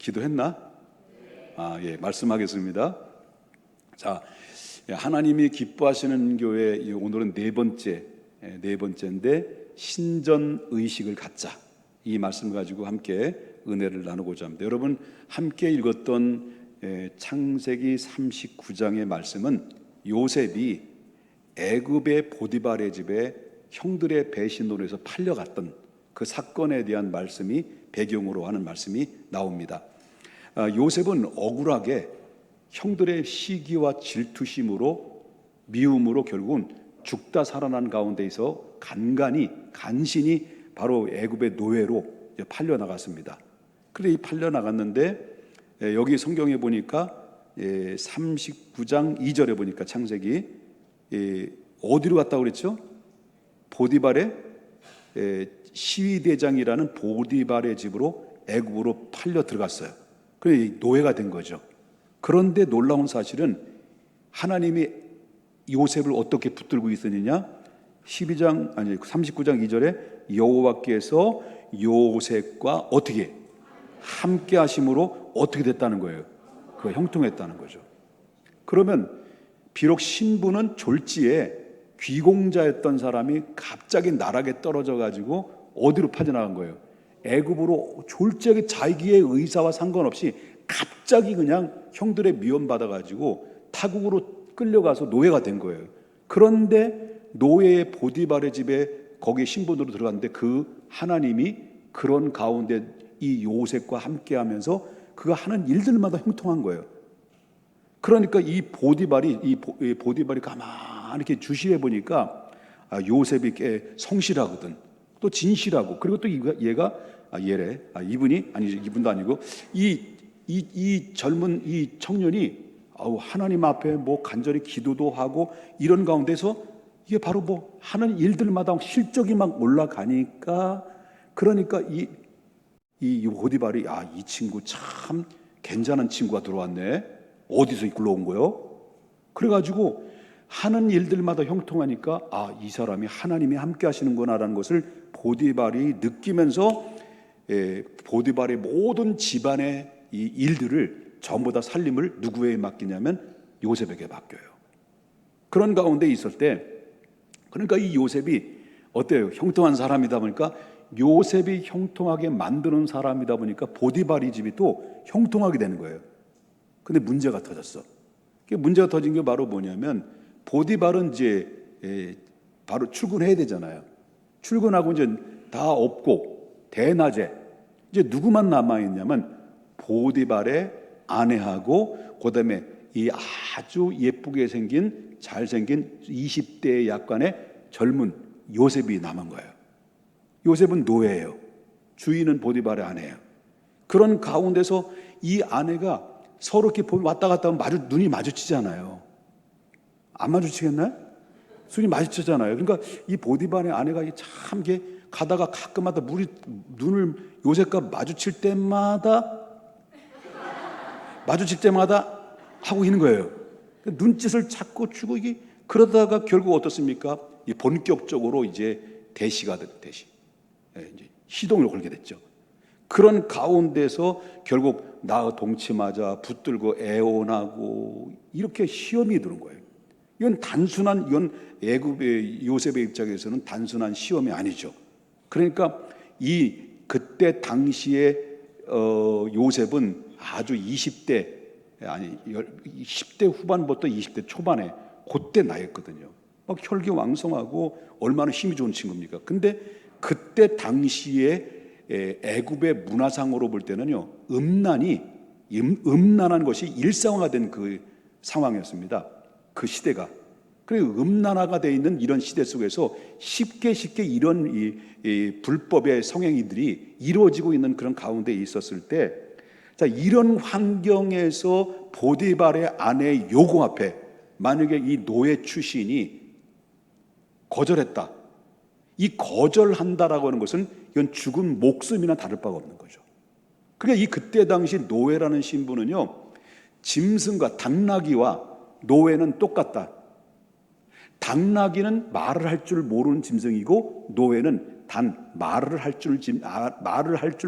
기도했나? 예, 말씀하겠습니다. 자, 하나님이 기뻐하시는 교회, 오늘은 네 번째인데 신전 의식을 갖자, 이 말씀 가지고 함께 은혜를 나누고자 합니다. 여러분 함께 읽었던 창세기 39장의 말씀은 요셉이 애굽의 보디발의 집에 형들의 배신으로 해서 팔려갔던 그 사건에 대한 말씀이 배경으로 하는 말씀이 나옵니다. 요셉은 억울하게 형들의 시기와 질투심으로, 미움으로 결국은 죽다 살아난 가운데에서 간신히 바로 애굽의 노예로 팔려나갔습니다. 그래 팔려나갔는데 여기 성경에 보니까 39장 2절에 보니까 창세기 어디로 갔다고 그랬죠? 보디발의 시위대장이라는 보디발의 집으로 애굽으로 팔려 들어갔어요. 그래 노예가 된 거죠. 그런데 놀라운 사실은 하나님이 요셉을 어떻게 붙들고 있었느냐? 39장 2절에 여호와께서 요셉과 어떻게 함께 하심으로 어떻게 됐다는 거예요? 그가 형통했다는 거죠. 그러면 비록 신부는 졸지에 귀공자였던 사람이 갑자기 나락에 떨어져 가지고 어디로 빠져나간 거예요? 애굽으로 졸지에 자기의 의사와 상관없이 갑자기 그냥 형들의 미움받아 가지고 타국으로 끌려가서 노예가 된 거예요. 그런데 노예의 보디발의 집에 거기 신분으로 들어갔는데 그 하나님이 그런 가운데 이 요셉과 함께하면서 그가 하는 일들마다 형통한 거예요. 그러니까 이 보디발이 가만히 이렇게 주시해 보니까 요셉이 꽤 성실하거든. 또 진실하고, 그리고 또 얘가 이분도 아니고 이 젊은 이 청년이 하나님 앞에 뭐 간절히 기도도 하고 이런 가운데서 이게 바로 뭐 하는 일들마다 실적이 막 올라가니까, 그러니까 이 보디발이 이 친구 참 괜찮은 친구가 들어왔네. 어디서 굴러온 거요? 그래가지고 하는 일들마다 형통하니까 이 사람이 하나님이 함께 하시는구나라는 것을 보디발이 느끼면서 보디발의 모든 집안의 이 일들을 전부 다 살림을 누구에게 맡기냐면 요셉에게 맡겨요. 그런 가운데 있을 때, 그러니까 이 요셉이 어때요? 형통한 사람이다 보니까, 요셉이 형통하게 만드는 사람이다 보니까 보디발이 집이 또 형통하게 되는 거예요. 근데 문제가 터졌어. 문제가 터진 게 바로 뭐냐면, 보디발은 이제 바로 출근해야 되잖아요. 출근하고 이제 다 없고 대낮에 이제 누구만 남아있냐면 보디발의 아내하고, 그다음에 이 아주 예쁘게 생긴 잘생긴 20대의 약간의 젊은 요셉이 남은 거예요. 요셉은 노예예요. 주인은 보디발의 아내예요. 그런 가운데서 이 아내가 서로 이렇게 왔다 갔다 하면 눈이 마주치잖아요. 안 마주치겠나요? 눈이 마주치잖아요. 그러니까 이 보디발의 아내가 참 이게 가다가 가끔마다 눈을 요셉과 마주칠 때마다 하고 있는 거예요. 눈짓을 자꾸 주고, 이게 그러다가 결국 어떻습니까? 본격적으로 이제 대시가 이제 시동을 걸게 됐죠. 그런 가운데서 결국 동침하자 붙들고 애원하고 이렇게 시험이 드는 거예요. 이건 애굽의 요셉의 입장에서는 단순한 시험이 아니죠. 그러니까 그때 당시에 요셉은 아주 10대 후반부터 20대 초반에 그때 나이였거든요. 막 혈기왕성하고 얼마나 힘이 좋은 친구입니까? 근데 그때 당시에 애굽의 문화상으로 볼 때는요, 음란한 것이 일상화된 그 상황이었습니다. 그 시대가. 그래서 음란화가 되어 있는 이런 시대 속에서 쉽게 이런 이 불법의 성행위들이 이루어지고 있는 그런 가운데 있었을 때, 자, 이런 환경에서 보디발의 아내의 요구 앞에 만약에 이 노예 출신이 거절했다. 이 거절한다라고 하는 것은 이건 죽은 목숨이나 다를 바가 없는 거죠. 그러니까 그때 당시 노예라는 신분은요, 짐승과 당나귀와 노예는 똑같다. 당나귀는 말을 할 줄 모르는 짐승이고 노예는 단 말을 할 줄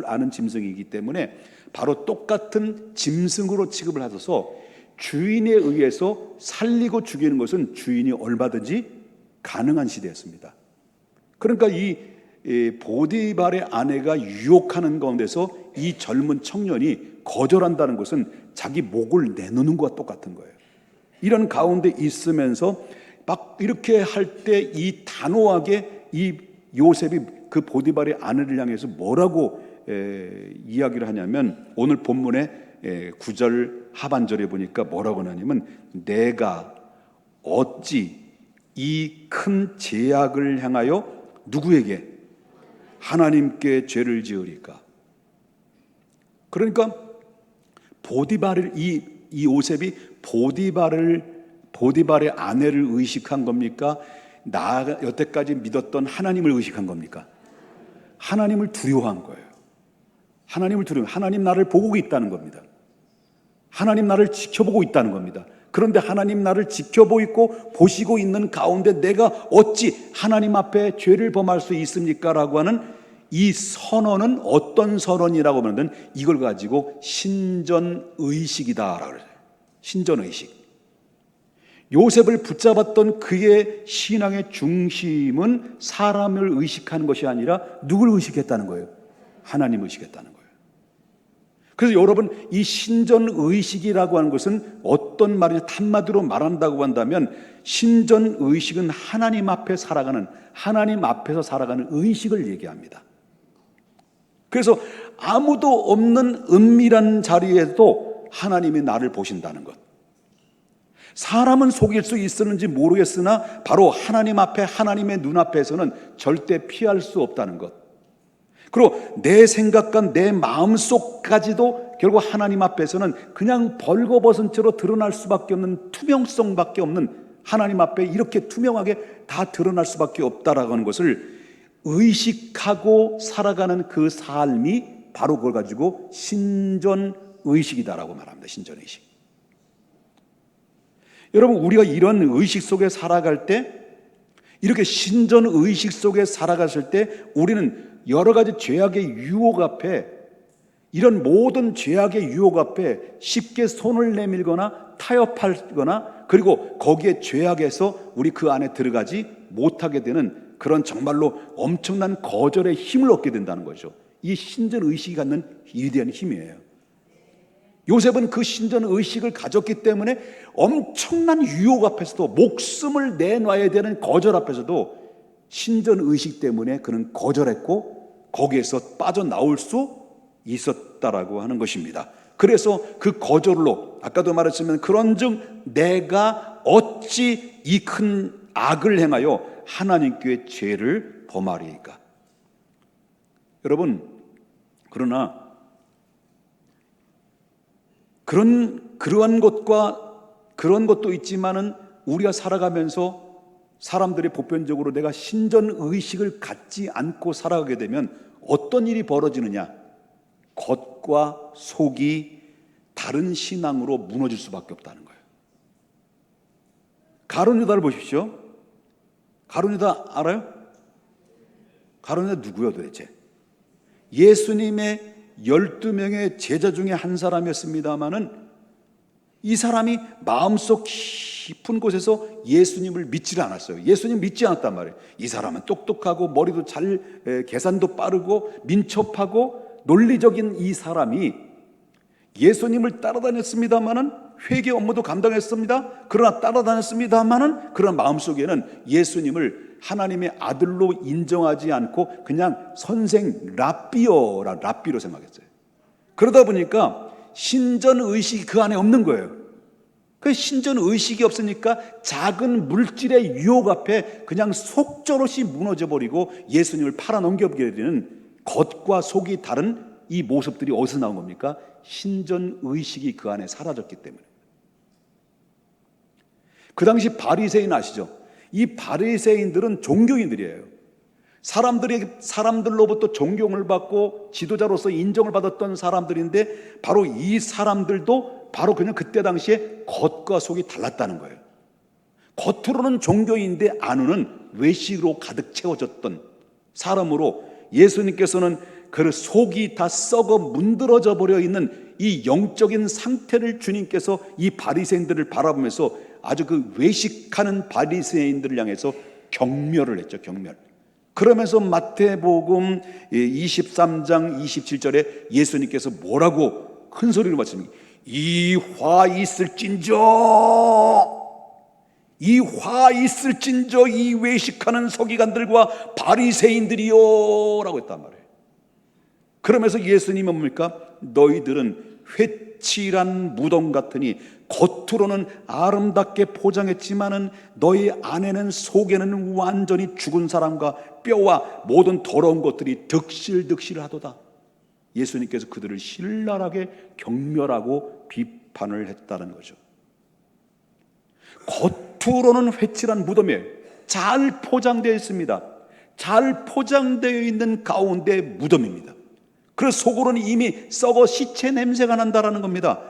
아는 짐승이기 때문에 바로 똑같은 짐승으로 취급을 하셔서 주인에 의해서 살리고 죽이는 것은 주인이 얼마든지 가능한 시대였습니다. 그러니까 이 보디발의 아내가 유혹하는 가운데서 이 젊은 청년이 거절한다는 것은 자기 목을 내놓는 것과 똑같은 거예요. 이런 가운데 있으면서 막 이렇게 할 때 이 단호하게 이 요셉이 그 보디발의 아내를 향해서 뭐라고 이야기를 하냐면, 오늘 본문의 9절 하반절에 보니까 뭐라고 하냐면, 내가 어찌 이 큰 죄악을 향하여 누구에게? 하나님께 죄를 지으리까? 그러니까 보디발을 이 요셉이 보디발의 아내를 의식한 겁니까? 나 여태까지 믿었던 하나님을 의식한 겁니까? 하나님을 두려워한 거예요. 하나님 나를 보고 있다는 겁니다. 하나님 나를 지켜보고 있다는 겁니다. 그런데 하나님 나를 지켜보고 보시고 있는 가운데 내가 어찌 하나님 앞에 죄를 범할 수 있습니까? 라고 하는 이 선언은 어떤 선언이라고 하면 이걸 가지고 신전의식이다라고 그래요. 신전의식. 요셉을 붙잡았던 그의 신앙의 중심은 사람을 의식하는 것이 아니라 누굴 의식했다는 거예요? 하나님을 의식했다는 거예요. 그래서 여러분, 이 신전의식이라고 하는 것은 어떤 말이냐, 한마디로 말한다고 한다면 신전의식은 하나님 앞에서 살아가는 의식을 얘기합니다. 그래서 아무도 없는 은밀한 자리에도 하나님이 나를 보신다는 것. 사람은 속일 수 있었는지 모르겠으나 바로 하나님 앞에, 하나님의 눈앞에서는 절대 피할 수 없다는 것. 그리고 내 생각과 내 마음속까지도 결국 하나님 앞에서는 그냥 벌거벗은 채로 드러날 수밖에 없는, 투명성밖에 없는, 하나님 앞에 이렇게 투명하게 다 드러날 수밖에 없다라고 하는 것을 의식하고 살아가는 그 삶이 바로 그걸 가지고 신전의식이다라고 말합니다. 신전의식. 여러분, 우리가 이런 의식 속에 살아갈 때, 이렇게 신전의식 속에 살아갔을 때 우리는 여러 가지 죄악의 유혹 앞에, 이런 모든 죄악의 유혹 앞에 쉽게 손을 내밀거나 타협하거나, 그리고 거기에 죄악에서 우리 그 안에 들어가지 못하게 되는 그런 정말로 엄청난 거절의 힘을 얻게 된다는 거죠. 이 신전의식이 갖는 위대한 힘이에요. 요셉은 그 신전의식을 가졌기 때문에 엄청난 유혹 앞에서도, 목숨을 내놔야 되는 거절 앞에서도 신전의식 때문에 그는 거절했고 거기에서 빠져나올 수 있었다라고 하는 것입니다. 그래서 그 거절로, 아까도 말했지만 그런즉 내가 어찌 이 큰 악을 행하여 하나님께 죄를 범하리이까? 여러분, 그러나 그러한 것도 있지만은 우리가 살아가면서 사람들이 보편적으로 내가 신전의식을 갖지 않고 살아가게 되면 어떤 일이 벌어지느냐? 겉과 속이 다른 신앙으로 무너질 수밖에 없다는 거예요. 가룟 유다를 보십시오. 가룟 유다 알아요? 가룟 유다 누구요 도대체? 예수님의 12명의 제자 중에 한 사람이었습니다마는 이 사람이 마음속 깊은 곳에서 예수님을 믿지를 않았어요. 예수님 믿지 않았단 말이에요. 이 사람은 똑똑하고 머리도 잘, 계산도 빠르고 민첩하고 논리적인 이 사람이 예수님을 따라다녔습니다마는, 회개 업무도 감당했습니다. 그러나 따라다녔습니다마는 그런 마음속에는 예수님을 하나님의 아들로 인정하지 않고 그냥 선생 랍비로 생각했어요. 그러다 보니까 신전의식이 그 안에 없는 거예요. 그 신전의식이 없으니까 작은 물질의 유혹 앞에 그냥 속절없이 무너져버리고 예수님을 팔아넘겨버리게 되는, 겉과 속이 다른 이 모습들이 어디서 나온 겁니까? 신전의식이 그 안에 사라졌기 때문에. 그 당시 바리새인 아시죠? 이 바리새인들은 종교인들이에요. 사람들로부터 존경을 받고 지도자로서 인정을 받았던 사람들인데, 바로 이 사람들도 바로 그냥 그때 당시에 겉과 속이 달랐다는 거예요. 겉으로는 종교인데 안으로는 외식으로 가득 채워졌던 사람으로, 예수님께서는 그 속이 다 썩어 문드러져 버려 있는 이 영적인 상태를 주님께서 이 바리새인들을 바라보면서 아주 그 외식하는 바리새인들을 향해서 경멸을 했죠. 경멸. 그러면서 마태복음 23장 27절에 예수님께서 뭐라고 큰 소리로 말씀합니까? 이 화 있을진저, 이 화 있을진저 이 외식하는 서기관들과 바리새인들이요 라고 했단 말이에요. 그러면서 예수님은 뭡니까? 너희들은 회칠한 무덤 같으니 겉으로는 아름답게 포장했지만은 너희 안에는, 속에는 완전히 죽은 사람과 뼈와 모든 더러운 것들이 득실득실하도다. 예수님께서 그들을 신랄하게 경멸하고 비판을 했다는 거죠. 겉으로는 회칠한 무덤이에요. 잘 포장되어 있습니다. 잘 포장되어 있는 가운데 무덤입니다. 그래서 속으로는 이미 썩어 시체 냄새가 난다라는 겁니다.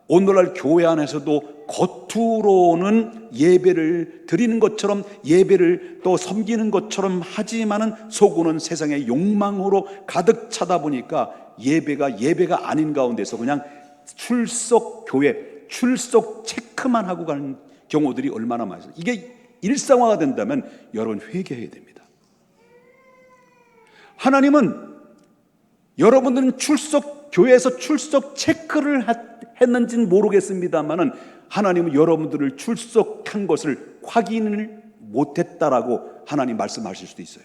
오늘날 교회 안에서도 겉으로는 예배를 드리는 것처럼, 예배를 또 섬기는 것처럼 하지만은 속으로는 세상의 욕망으로 가득 차다 보니까 예배가 아닌 가운데서 그냥 출석 교회, 출석 체크만 하고 가는 경우들이 얼마나 많아요. 이게 일상화가 된다면 여러분 회개해야 됩니다. 하나님은 여러분들은 교회에서 출석 체크를 했는지는 모르겠습니다만은 하나님은 여러분들을 출석한 것을 확인을 못했다라고 하나님 말씀하실 수도 있어요.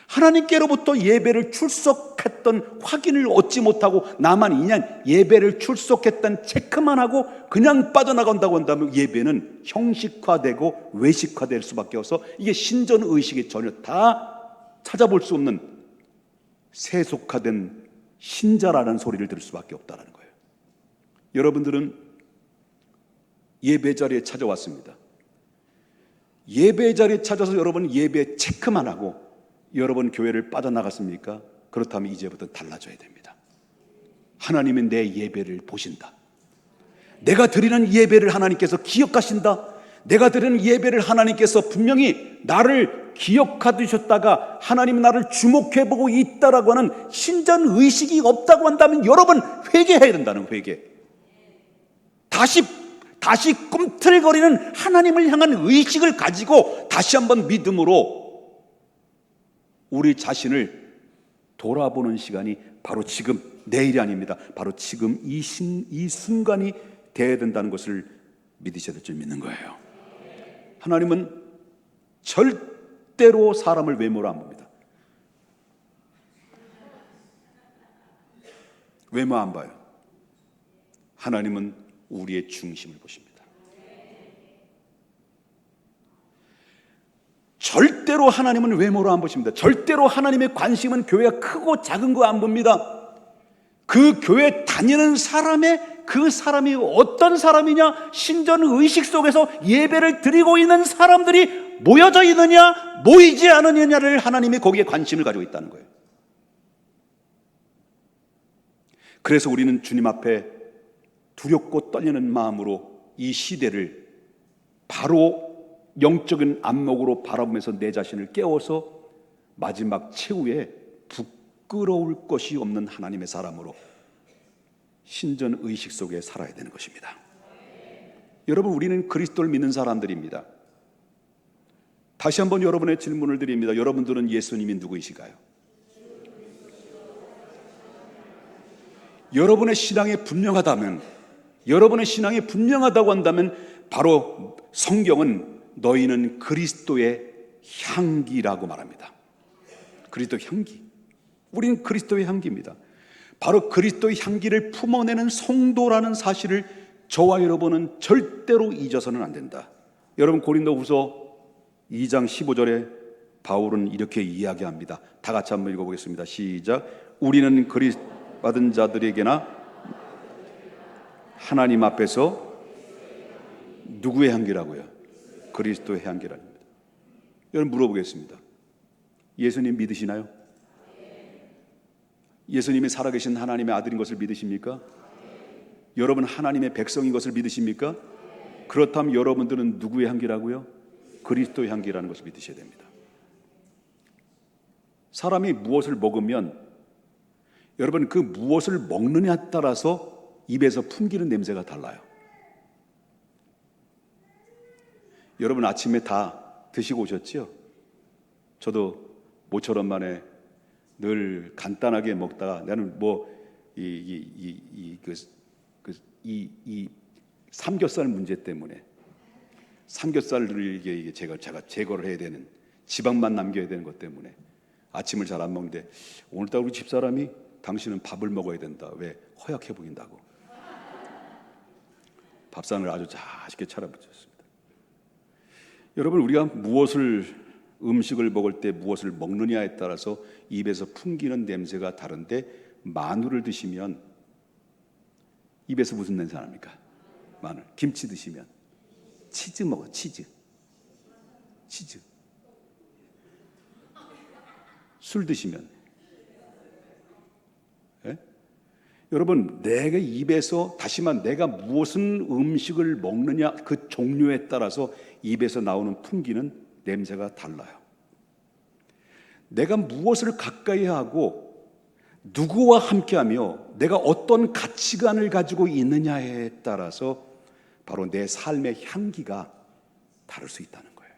하나님께로부터 예배를 출석했던 확인을 얻지 못하고 나만 그냥 예배를 출석했던 체크만 하고 그냥 빠져나간다고 한다면 예배는 형식화되고 외식화될 수밖에 없어 이게 신전의식이 전혀 다 찾아볼 수 없는 세속화된 신자라는 소리를 들을 수밖에 없다는 거예요. 여러분들은 예배 자리에 찾아왔습니다. 예배 자리에 찾아서 여러분 예배 체크만 하고 여러분 교회를 빠져나갔습니까? 그렇다면 이제부터 달라져야 됩니다. 하나님은 내 예배를 보신다. 내가 드리는 예배를 하나님께서 기억하신다. 내가 드리는 예배를 하나님께서 분명히 나를 기억하셨다가 하나님이 나를 주목해보고 있다라고 하는 신전의식이 없다고 한다면 여러분 회개해야 된다는 회개. 다시 꿈틀거리는 하나님을 향한 의식을 가지고 다시 한번 믿음으로 우리 자신을 돌아보는 시간이 바로 지금, 내일이 아닙니다. 바로 지금 이 순간이 되어야 된다는 것을 믿으셔야 될 줄 믿는 거예요. 하나님은 절대로 사람을 외모로 안 봅니다. 외모 안 봐요. 하나님은 우리의 중심을 보십니다. 절대로 하나님은 외모로 안 보십니다. 절대로 하나님의 관심은 교회가 크고 작은 거 안 봅니다. 그 교회 다니는 그 사람이 어떤 사람이냐, 신전 의식 속에서 예배를 드리고 있는 사람들이 모여져 있느냐 모이지 않느냐를 하나님이 거기에 관심을 가지고 있다는 거예요. 그래서 우리는 주님 앞에 두렵고 떨리는 마음으로 이 시대를 바로 영적인 안목으로 바라보면서 내 자신을 깨워서 마지막 최후에 부끄러울 것이 없는 하나님의 사람으로 신전 의식 속에 살아야 되는 것입니다. 여러분, 우리는 그리스도를 믿는 사람들입니다. 다시 한번 여러분의 질문을 드립니다. 여러분들은 예수님이 누구이실까요? 여러분의 신앙이 분명하다면, 여러분의 신앙이 분명하다고 한다면 바로 성경은 너희는 그리스도의 향기라고 말합니다. 그리스도의 향기. 우리는 그리스도의 향기입니다. 바로 그리스도의 향기를 품어내는 성도라는 사실을 저와 여러분은 절대로 잊어서는 안 된다. 여러분, 고린도후서 2장 15절에 바울은 이렇게 이야기합니다. 다 같이 한번 읽어보겠습니다. 시작. 우리는 그리스도 받은 자들에게나 하나님 앞에서 누구의 향기라고요? 그리스도의 향기랍니다. 여러분, 물어보겠습니다. 예수님 믿으시나요? 예수님이 살아계신 하나님의 아들인 것을 믿으십니까? 여러분 하나님의 백성인 것을 믿으십니까? 그렇다면 여러분들은 누구의 향기라고요? 그리스도의 향기라는 것을 믿으셔야 됩니다. 사람이 무엇을 먹으면 여러분 그 무엇을 먹느냐에 따라서 입에서 풍기는 냄새가 달라요. 여러분 아침에 다 드시고 오셨죠? 저도 모처럼 만에 늘 간단하게 먹다가 나는 이 삼겹살 문제 때문에 삼겹살을 이게 제가 제거를 해야 되는, 지방만 남겨야 되는 것 때문에 아침을 잘 안 먹는데, 오늘따라 우리 집사람이 당신은 밥을 먹어야 된다, 왜 허약해 보인다고 밥상을 아주 맛있게 차려붙였습니다. 여러분 우리가 음식을 먹을 때 무엇을 먹느냐에 따라서 입에서 풍기는 냄새가 다른데, 마늘을 드시면 입에서 무슨 냄새 납니까? 마늘. 김치 드시면, 치즈 먹어, 치즈. 술 드시면, 예? 여러분 내가 입에서, 다시 말해 내가 무슨 음식을 먹느냐 그 종류에 따라서 입에서 나오는 풍기는 냄새가 달라요. 내가 무엇을 가까이 하고 누구와 함께하며 내가 어떤 가치관을 가지고 있느냐에 따라서 바로 내 삶의 향기가 다를 수 있다는 거예요.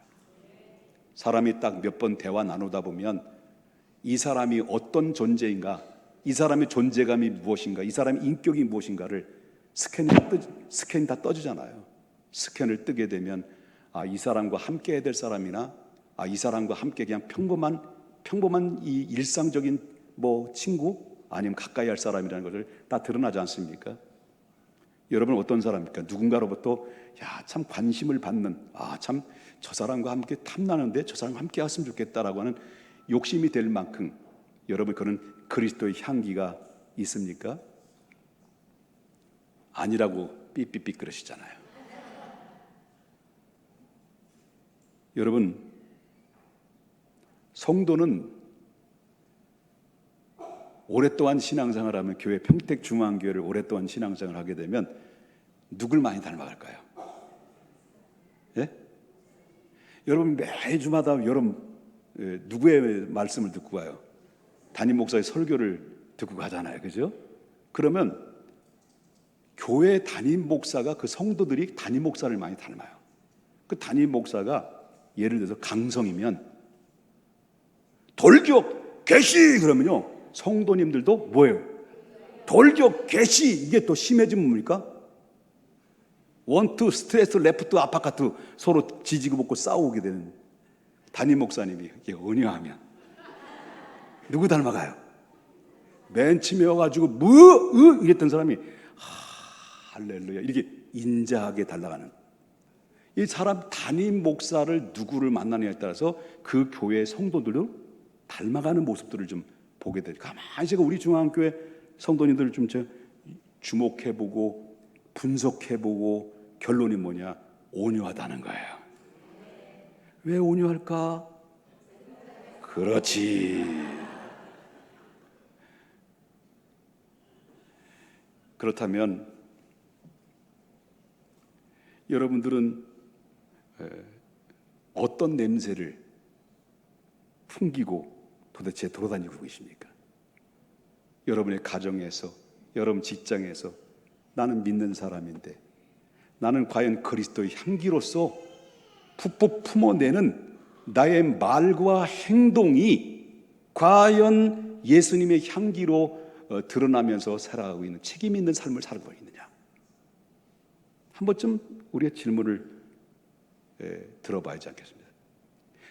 사람이 딱 몇 번 대화 나누다 보면 이 사람이 어떤 존재인가, 이 사람의 존재감이 무엇인가, 이 사람의 인격이 무엇인가를 스캔이 다 떠지잖아요. 스캔을 뜨게 되면 이 사람과 함께 해야 될 사람이나 이 사람과 함께 그냥 평범한 이 일상적인 친구, 아니면 가까이 할 사람이라는 것을 다 드러나지 않습니까? 여러분 어떤 사람입니까? 누군가로부터 참 관심을 받는, 참 저 사람과 함께 탐나는데 저 사람과 함께 했으면 좋겠다라고 하는 욕심이 될 만큼 여러분 그는 그리스도의 향기가 있습니까? 아니라고 삐삐삐 그러시잖아요. 여러분 성도는 오랫동안 신앙생활을 하면, 교회 평택중앙교회를 오랫동안 신앙생활을 하게 되면 누굴 많이 닮아갈까요? 예? 여러분 매주마다 누구의 말씀을 듣고 가요? 담임 목사의 설교를 듣고 가잖아요, 그죠? 그러면 교회 담임 목사가, 그 성도들이 담임 목사를 많이 닮아요. 그 담임 목사가 예를 들어서 강성이면 돌격 개시 그러면요, 성도님들도 뭐예요? 돌격 개시. 이게 또 심해지면 뭡니까? 원투 스트레스 레프트 아파카트 서로 지지고 볶고 싸우게 되는 담임 목사님이 이게 은혜하면 누구 닮아가요? 맨 처음에 와가지고 이랬던 사람이 할렐루야 이렇게 인자하게 달라가는, 이 사람 담임 목사를 누구를 만나느냐에 따라서 그 교회의 성도들도 닮아가는 모습들을 좀 보게 돼요. 가만히 제가 우리 중앙교회 성도님들을 좀 주목해보고 분석해보고 결론이 뭐냐? 온유하다는 거예요. 왜 온유할까? 그렇지. 그렇다면 여러분들은 어떤 냄새를 풍기고 도대체 돌아다니고 계십니까? 여러분의 가정에서, 여러분 직장에서 나는 믿는 사람인데 나는 과연 그리스도의 향기로서 푹푹 품어내는 나의 말과 행동이 과연 예수님의 향기로 드러나면서 살아가고 있는, 책임 있는 삶을 살고 있느냐? 한 번쯤 우리의 질문을 들어봐야지 않겠습니까?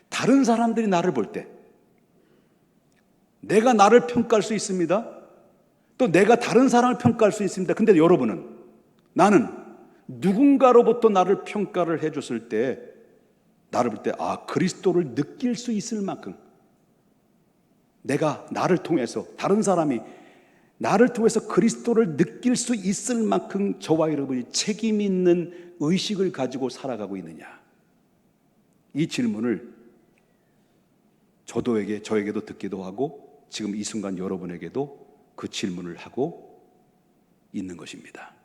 다른 사람들이 나를 볼 때 내가 나를 평가할 수 있습니다. 또 내가 다른 사람을 평가할 수 있습니다. 근데 여러분은, 나는 누군가로부터 나를 평가를 해줬을 때 나를 볼 때 그리스도를 느낄 수 있을 만큼, 내가 나를 통해서, 다른 사람이 나를 통해서 그리스도를 느낄 수 있을 만큼 저와 여러분이 책임 있는 의식을 가지고 살아가고 있느냐? 이 질문을 저에게도 듣기도 하고 지금 이 순간 여러분에게도 그 질문을 하고 있는 것입니다.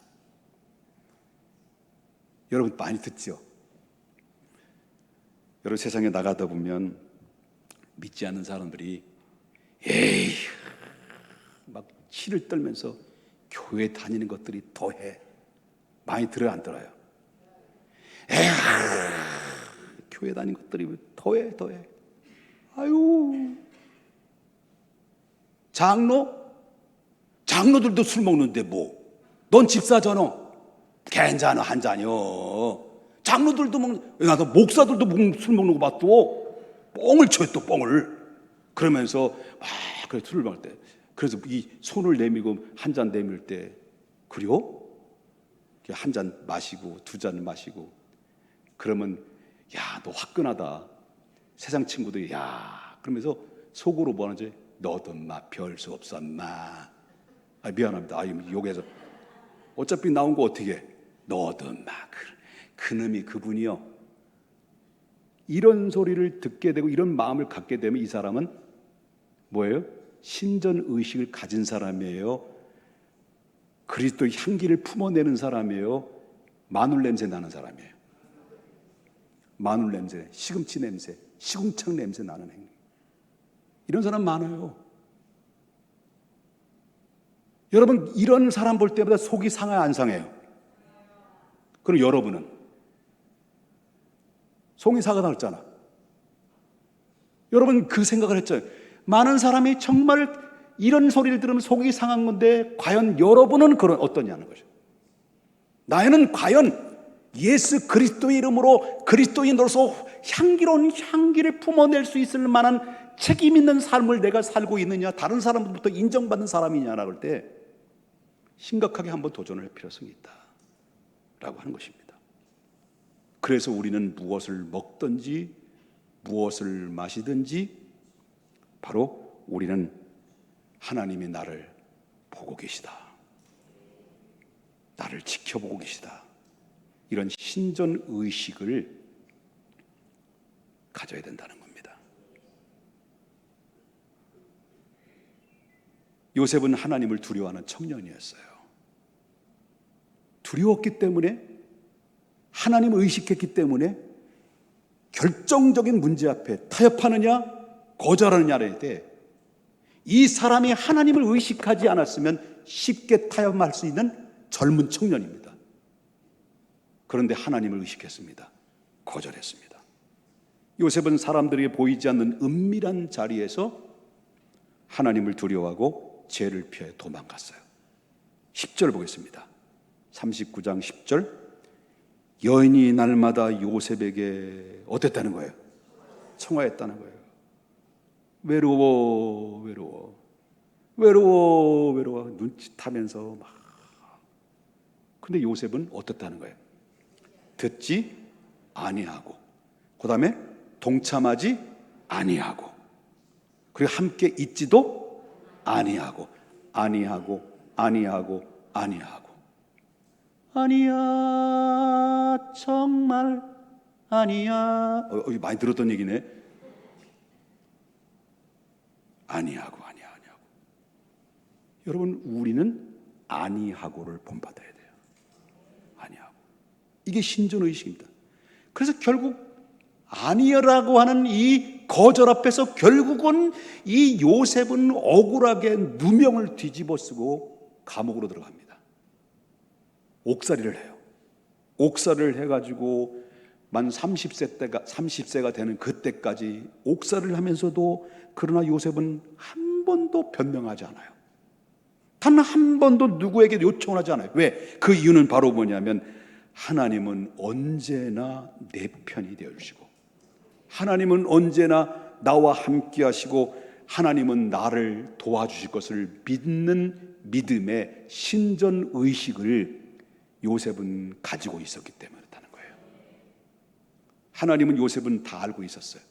여러분 많이 듣죠? 여러분 세상에 나가다 보면 믿지 않는 사람들이 에이 막 치를 떨면서 교회 다니는 것들이 더해. 많이 들어요, 안 들어요? 에이 교회 다니는 것들이 더해. 아유, 장로들도 술 먹는데 뭐? 넌 집사잖아. 괜찮아, 한 잔이요. 장로들도 나도 목사들도 술 먹는 거 봤어. 뻥을 쳐요, 또 뻥을. 그러면서 그래 술을 먹을 때, 그래서 이 손을 내밀고 한 잔 내밀 때, 그래요? 한 잔 마시고 두 잔 마시고, 그러면 야, 너 화끈하다. 세상 친구들이 야, 그러면서 속으로 뭐 하는지, 너도 마 별 수 없어 마. 미안합니다. 욕해서 어차피 나온 거 어떻게 해? 너도 마 그놈이 그분이요. 이런 소리를 듣게 되고 이런 마음을 갖게 되면 이 사람은 뭐예요? 신전 의식을 가진 사람이에요. 그리스도의 향기를 품어내는 사람이에요. 마늘 냄새 나는 사람이에요. 마늘 냄새, 시금치 냄새, 시궁창 냄새 나는 행위. 이런 사람 많아요. 여러분, 이런 사람 볼 때마다 속이 상해요, 안 상해요? 그럼 여러분은 속이 상하잖아. 여러분 그 생각을 했죠. 많은 사람이 정말 이런 소리를 들으면 속이 상한 건데 과연 여러분은 어떠냐는 거죠. 나는 과연 예수 그리스도의 이름으로 그리스도인으로서 향기로운 향기를 품어낼 수 있을 만한 책임 있는 삶을 내가 살고 있느냐, 다른 사람들부터 인정받는 사람이냐라고 할 때 심각하게 한번 도전을 할 필요성이 있다라고 하는 것입니다. 그래서 우리는 무엇을 먹든지 무엇을 마시든지 바로 우리는 하나님이 나를 보고 계시다, 나를 지켜보고 계시다, 이런 신전 의식을 가져야 된다는 겁니다. 요셉은 하나님을 두려워하는 청년이었어요. 두려웠기 때문에, 하나님을 의식했기 때문에 결정적인 문제 앞에 타협하느냐 거절하느냐를 때 이 사람이 하나님을 의식하지 않았으면 쉽게 타협할 수 있는 젊은 청년입니다. 그런데 하나님을 의식했습니다. 거절했습니다. 요셉은 사람들에게 보이지 않는 은밀한 자리에서 하나님을 두려워하고 죄를 피해 도망갔어요. 10절 보겠습니다. 39장 10절. 여인이 날마다 요셉에게 어땠다는 거예요? 청하였다는 거예요. 외로워 눈짓하면서 막. 근데 요셉은 어떻다는 거예요? 듣지 아니하고, 그 다음에 동참하지 아니하고, 그리고 함께 있지도 아니하고. 아니야 정말 아니야. 많이 들었던 얘기네. 아니하고. 여러분, 우리는 아니하고를 본받아야 돼요. 아니하고. 이게 신존의식입니다. 그래서 결국 아니라고 하는 이 거절 앞에서 결국은 이 요셉은 억울하게 누명을 뒤집어 쓰고 감옥으로 들어갑니다. 옥살이를 해요. 옥살이를 해가지고 만 30세가 되는 그때까지 옥살이를 하면서도, 그러나 요셉은 한 번도 변명하지 않아요. 단 한 번도 누구에게 요청을 하지 않아요. 왜? 그 이유는 바로 뭐냐면 하나님은 언제나 내 편이 되어주시고, 하나님은 언제나 나와 함께 하시고, 하나님은 나를 도와주실 것을 믿는 믿음의 신전의식을 요셉은 가지고 있었기 때문에 그렇다는 거예요. 하나님은 요셉은 다 알고 있었어요.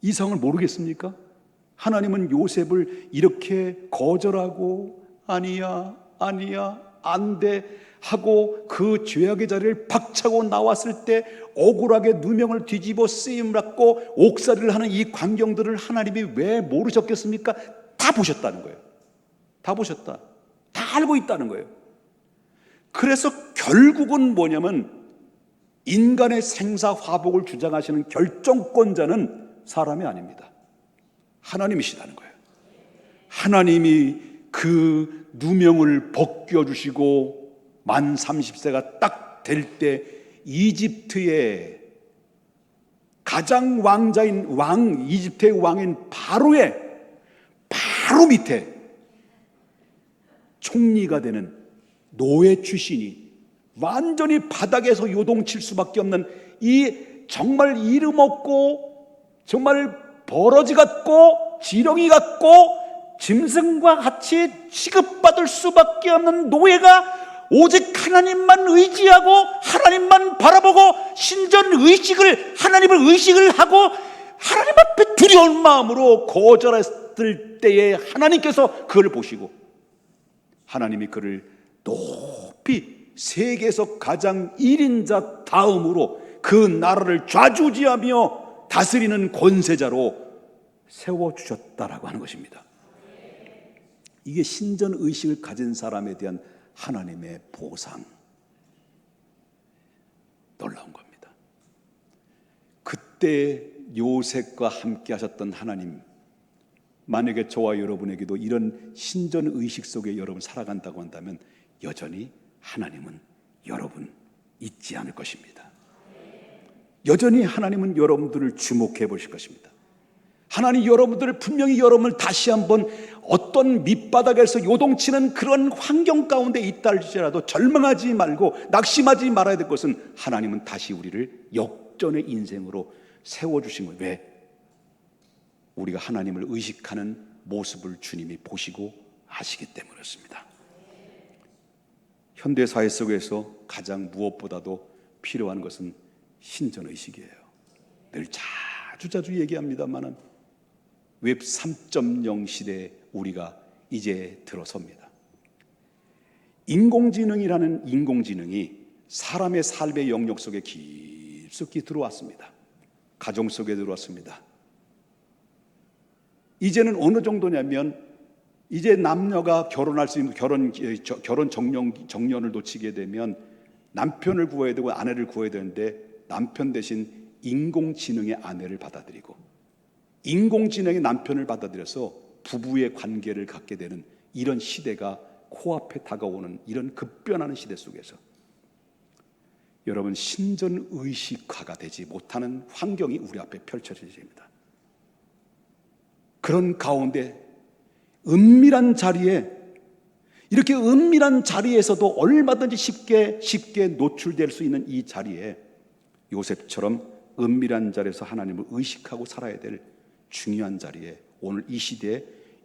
이 상을 모르겠습니까? 하나님은 요셉을 이렇게 거절하고 아니야 안 돼 하고 그 죄악의 자리를 박차고 나왔을 때 억울하게 누명을 뒤집어 쓰임 받고 옥살이를 하는 이 광경들을 하나님이 왜 모르셨겠습니까? 다 보셨다는 거예요. 다 보셨다. 다 알고 있다는 거예요. 그래서 결국은 뭐냐면 인간의 생사화복을 주장하시는 결정권자는 사람이 아닙니다. 하나님이시라는 거예요. 하나님이 그 누명을 벗겨주시고 만 30세가 딱 될 때 이집트의 가장 왕자인 이집트의 왕인 바로의 바로 밑에 총리가 되는 노예 출신이 완전히 바닥에서 요동칠 수밖에 없는 이 정말 이름 없고 정말 버러지 같고 지렁이 같고 짐승과 같이 취급받을 수밖에 없는 노예가 오직 하나님만 의지하고 하나님만 바라보고 하나님을 의식을 하고 하나님 앞에 두려운 마음으로 거절했을 때에 하나님께서 그를 보시고 하나님이 그를 높이 세계에서 가장 1인자 다음으로 그 나라를 좌주지하며 다스리는 권세자로 세워주셨다라고 하는 것입니다. 이게 신전의식을 가진 사람에 대한 하나님의 보상, 놀라운 겁니다. 그때 요셉과 함께 하셨던 하나님, 만약에 저와 여러분에게도 이런 신전의식 속에 여러분 살아간다고 한다면 여전히 하나님은 여러분 잊지 않을 것입니다. 여전히 하나님은 여러분들을 주목해 보실 것입니다. 하나님 여러분들을 분명히 여러분을 다시 한번 어떤 밑바닥에서 요동치는 그런 환경 가운데 있다 할지라도 절망하지 말고 낙심하지 말아야 될 것은 하나님은 다시 우리를 역전의 인생으로 세워주신 거예요. 왜? 우리가 하나님을 의식하는 모습을 주님이 보시고 아시기 때문이었습니다. 현대사회 속에서 가장 무엇보다도 필요한 것은 신전의식이에요. 늘 자주 얘기합니다만 웹 3.0 시대에 우리가 이제 들어섭니다. 인공지능이라는 인공지능이 사람의 삶의 영역 속에 깊숙이 들어왔습니다. 가정 속에 들어왔습니다. 이제는 어느 정도냐면 이제 남녀가 결혼할 수 있는 결혼 정년을 놓치게 되면 남편을 구해야 되고 아내를 구해야 되는데 남편 대신 인공지능의 아내를 받아들이고 인공지능의 남편을 받아들여서 부부의 관계를 갖게 되는 이런 시대가 코앞에 다가오는 이런 급변하는 시대 속에서 여러분 신전의식화가 되지 못하는 환경이 우리 앞에 펼쳐집니다. 그런 가운데 은밀한 자리에 이렇게 은밀한 자리에서도 얼마든지 쉽게 노출될 수 있는 이 자리에 요셉처럼 은밀한 자리에서 하나님을 의식하고 살아야 될 중요한 자리에 오늘 이 시대에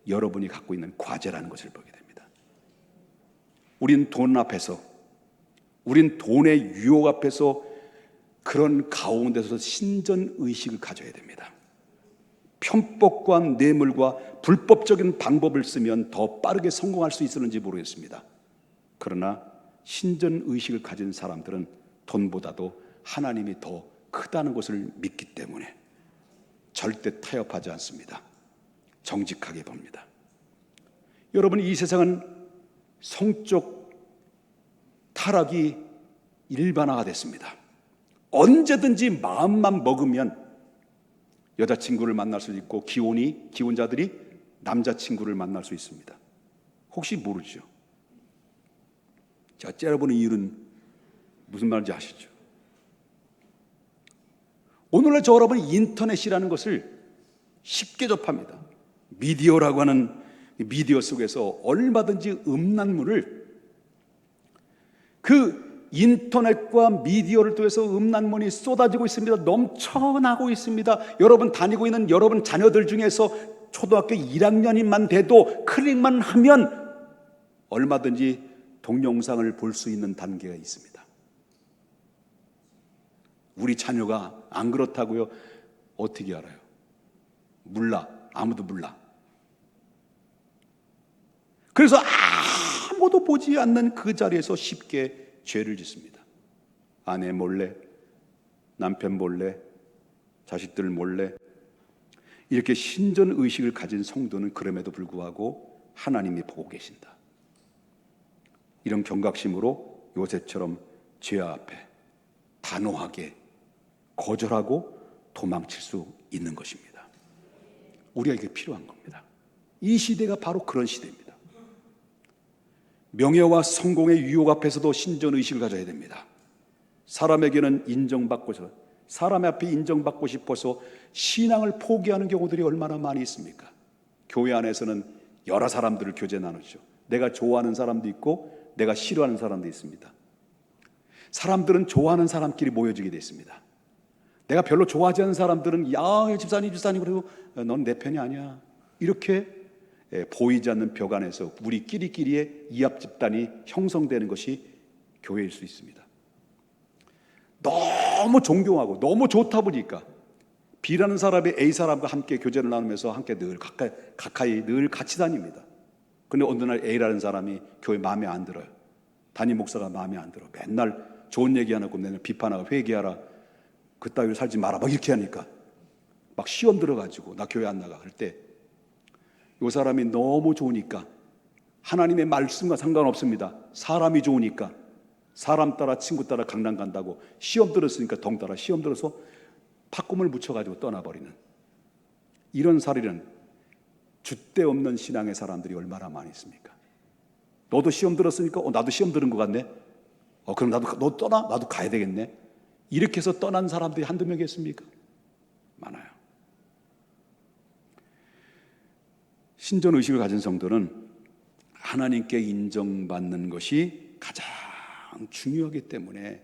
여러분이 갖고 있는 과제라는 것을 보게 됩니다. 우린 돈 앞에서, 우린 돈의 유혹 앞에서 그런 가운데서 신전의식을 가져야 됩니다. 편법과 뇌물과 불법적인 방법을 쓰면 더 빠르게 성공할 수 있었는지 모르겠습니다. 그러나 신전의식을 가진 사람들은 돈보다도 하나님이 더 크다는 것을 믿기 때문에 절대 타협하지 않습니다. 정직하게 봅니다. 여러분, 이 세상은 성적 타락이 일반화가 됐습니다. 언제든지 마음만 먹으면 여자친구를 만날 수 있고 기혼자들이 남자친구를 만날 수 있습니다. 혹시 모르죠? 제가 째려보는 이유는 무슨 말인지 아시죠? 오늘날 저 여러분 인터넷이라는 것을 쉽게 접합니다. 미디어라고 하는 미디어 속에서 얼마든지 음란물을 그 인터넷과 미디어를 통해서 음란물이 쏟아지고 있습니다. 넘쳐나고 있습니다. 여러분 다니고 있는 여러분 자녀들 중에서 초등학교 1학년만 돼도 클릭만 하면 얼마든지 동영상을 볼 수 있는 단계가 있습니다. 우리 자녀가 안 그렇다고요? 어떻게 알아요? 몰라. 아무도 몰라. 그래서 아무도 보지 않는 그 자리에서 쉽게 죄를 짓습니다. 아내 몰래, 남편 몰래, 자식들 몰래. 이렇게 신전의식을 가진 성도는 그럼에도 불구하고 하나님이 보고 계신다. 이런 경각심으로 요셉처럼 죄 앞에 단호하게 거절하고 도망칠 수 있는 것입니다. 우리가 이게 필요한 겁니다. 이 시대가 바로 그런 시대입니다. 명예와 성공의 유혹 앞에서도 신전의식을 가져야 됩니다. 사람에게는 인정받고 싶어서, 사람 앞에 인정받고 싶어서 신앙을 포기하는 경우들이 얼마나 많이 있습니까? 교회 안에서는 여러 사람들을 교제 나누죠. 내가 좋아하는 사람도 있고 내가 싫어하는 사람도 있습니다. 사람들은 좋아하는 사람끼리 모여지게 돼 있습니다. 내가 별로 좋아하지 않는 사람들은 야 집사님 그래도 넌 내 편이 아니야, 이렇게 보이지 않는 벽 안에서 우리끼리의 이합 집단이 형성되는 것이 교회일 수 있습니다. 너무 존경하고 너무 좋다 보니까 B라는 사람이 A 사람과 함께 교제를 나누면서 함께 늘 가까이 늘 같이 다닙니다. 그런데 어느 날 A라는 사람이 교회 마음에 안 들어요. 담임 목사가 마음에 안 들어. 맨날 좋은 얘기 안 하고 맨날 비판하고 회개하라, 그따위로 살지 마라 막 이렇게 하니까 막 시험 들어가지고 나 교회 안 나가. 그럴 때 이 사람이 너무 좋으니까, 하나님의 말씀과 상관없습니다. 사람이 좋으니까 사람 따라 친구 따라 강남 간다고 시험 들었으니까 덩따라 시험 들어서 팥꿈을 묻혀가지고 떠나버리는 이런 사례는 줏대 없는 신앙의 사람들이 얼마나 많이 있습니까? 너도 시험 들었으니까 나도 시험 들은 것 같네. 그럼 너 떠나? 나도 가야 되겠네. 이렇게 해서 떠난 사람들이 한두 명이겠습니까? 많아요. 신전의식을 가진 성도는 하나님께 인정받는 것이 가장 중요하기 때문에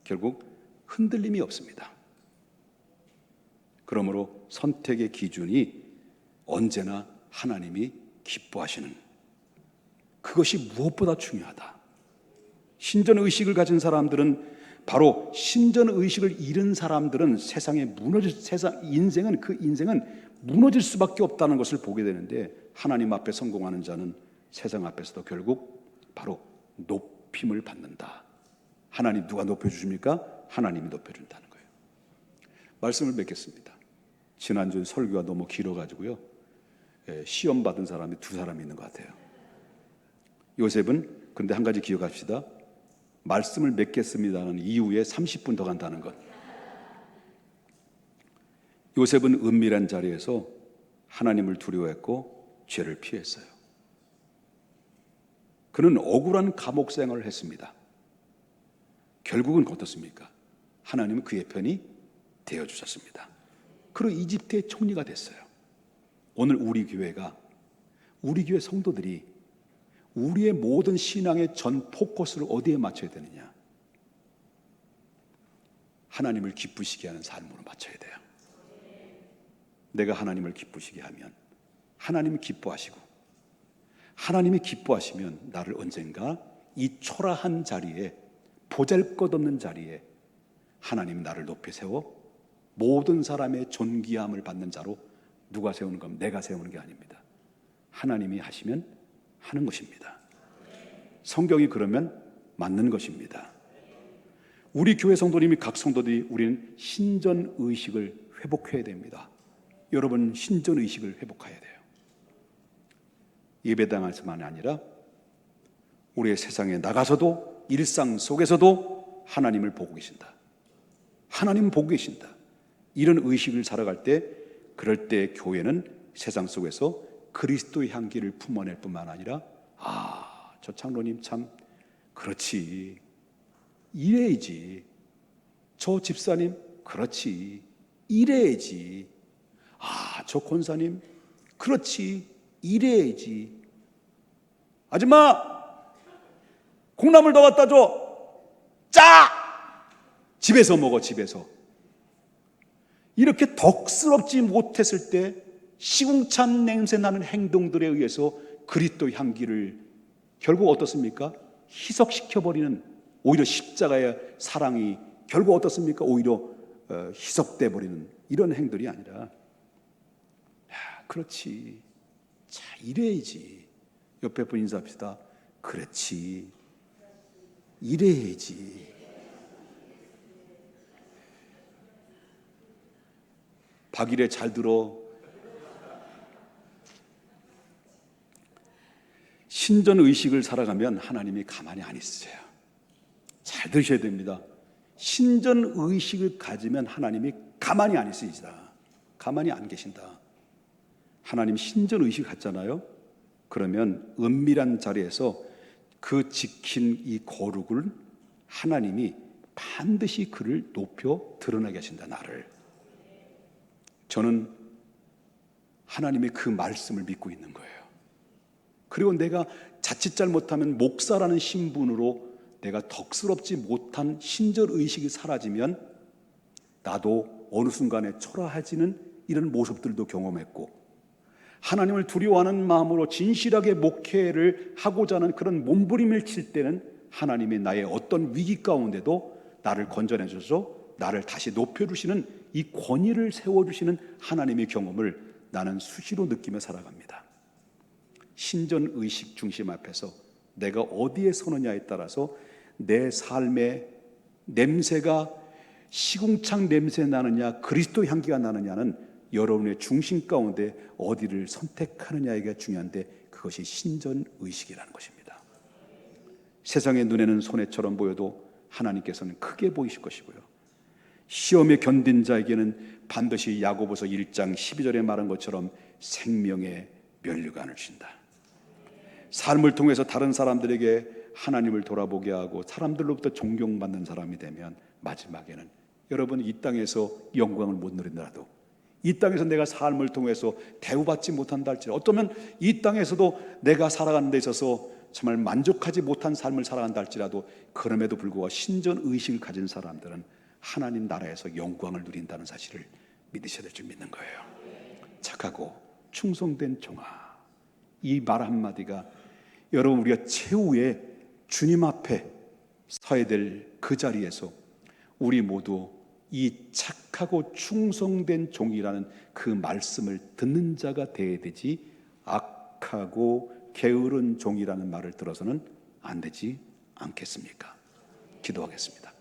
결국 흔들림이 없습니다. 그러므로 선택의 기준이 언제나 하나님이 기뻐하시는, 그것이 무엇보다 중요하다. 신전의식을 가진 사람들은, 바로 신전의식을 잃은 사람들은 그 인생은 무너질 수밖에 없다는 것을 보게 되는데, 하나님 앞에 성공하는 자는 세상 앞에서도 결국 바로 높임을 받는다. 하나님 누가 높여주십니까? 하나님이 높여준다는 거예요. 말씀을 맺겠습니다. 지난주 설교가 너무 길어가지고요, 시험 받은 사람이 두 사람이 있는 것 같아요. 요셉은, 그런데 한 가지 기억합시다. 말씀을 맺겠습니다는 이후에 30분 더 간다는 것. 요셉은 은밀한 자리에서 하나님을 두려워했고 죄를 피했어요. 그는 억울한 감옥 생활을 했습니다. 결국은 어떻습니까? 하나님은 그의 편이 되어주셨습니다. 그리고 이집트의 총리가 됐어요. 오늘 우리 교회 성도들이 우리의 모든 신앙의 전 포커스를 어디에 맞춰야 되느냐? 하나님을 기쁘시게 하는 삶으로 맞춰야 돼요. 내가 하나님을 기쁘시게 하면 하나님이 기뻐하시고, 하나님이 기뻐하시면 나를 언젠가 이 초라한 자리에, 보잘것없는 자리에 하나님이 나를 높이 세워 모든 사람의 존귀함을 받는 자로, 누가 세우는 건 내가 세우는 게 아닙니다. 하나님이 하시면 하는 것입니다. 성경이 그러면 맞는 것입니다. 우리 교회 성도님이, 각 성도들이, 우리는 신전의식을 회복해야 됩니다. 여러분, 신전의식을 회복해야 돼요. 예배당에서만 아니라 우리의 세상에 나가서도, 일상 속에서도 하나님을 보고 계신다. 하나님 보고 계신다. 이런 의식을 살아갈 때, 그럴 때 교회는 세상 속에서 그리스도의 향기를 품어낼 뿐만 아니라, 저 장로님 참 그렇지, 이래야지. 저 집사님 그렇지, 이래야지. 저 권사님 그렇지, 이래야지. 아줌마 콩나물 더 갖다 줘. 짜! 집에서 먹어, 집에서. 이렇게 덕스럽지 못했을 때 시궁창 냄새 나는 행동들에 의해서 그리스도의 향기를 결국 어떻습니까? 희석시켜버리는, 오히려 십자가의 사랑이 결국 어떻습니까? 오히려 희석돼 버리는 이런 행동이 아니라, 그렇지, 자, 이래야지. 옆에 분 인사합시다. 그렇지, 이래야지. 박일에 잘 들어. 신전의식을 살아가면 하나님이 가만히 안 있으세요. 잘 들으셔야 됩니다. 신전 의식을 가지면 하나님이 가만히 안 있으시다. 가만히 안 계신다. 하나님 신전 의식을 갖잖아요. 그러면 은밀한 자리에서 그 지킨 이 거룩을 하나님이 반드시 그를 높여 드러나게 하신다. 나를. 저는 하나님의 그 말씀을 믿고 있는 거예요. 그리고 내가 자칫 잘못하면 목사라는 신분으로 내가 덕스럽지 못한 신전 의식이 사라지면 나도 어느 순간에 초라해지는 이런 모습들도 경험했고, 하나님을 두려워하는 마음으로 진실하게 목회를 하고자 하는 그런 몸부림을 칠 때는 하나님이 나의 어떤 위기 가운데도 나를 건져내 주셔서 나를 다시 높여주시는 이 권위를 세워주시는 하나님의 경험을 나는 수시로 느끼며 살아갑니다. 신전 의식 중심 앞에서 내가 어디에 서느냐에 따라서 내 삶의 냄새가 시궁창 냄새 나느냐 그리스도 향기가 나느냐는 여러분의 중심 가운데 어디를 선택하느냐가 중요한데, 그것이 신전 의식이라는 것입니다. 세상의 눈에는 손해처럼 보여도 하나님께서는 크게 보이실 것이고요, 시험에 견딘 자에게는 반드시 야고보서 1장 12절에 말한 것처럼 생명의 면류관을 주신다. 삶을 통해서 다른 사람들에게 하나님을 돌아보게 하고 사람들로부터 존경받는 사람이 되면 마지막에는 여러분 이 땅에서 영광을 못 누린다라도, 이 땅에서 내가 삶을 통해서 대우받지 못한다 할지라도, 어쩌면 이 땅에서도 내가 살아가는 데 있어서 정말 만족하지 못한 삶을 살아간다 할지라도, 그럼에도 불구하고 신전 의식을 가진 사람들은 하나님 나라에서 영광을 누린다는 사실을 믿으셔야 될 줄 믿는 거예요. 착하고 충성된 종아, 이 말 한마디가 여러분 우리가 최후의 주님 앞에 서야 될 그 자리에서 우리 모두 이 착하고 충성된 종이라는 그 말씀을 듣는 자가 되어야 되지, 악하고 게으른 종이라는 말을 들어서는 안 되지 않겠습니까? 기도하겠습니다.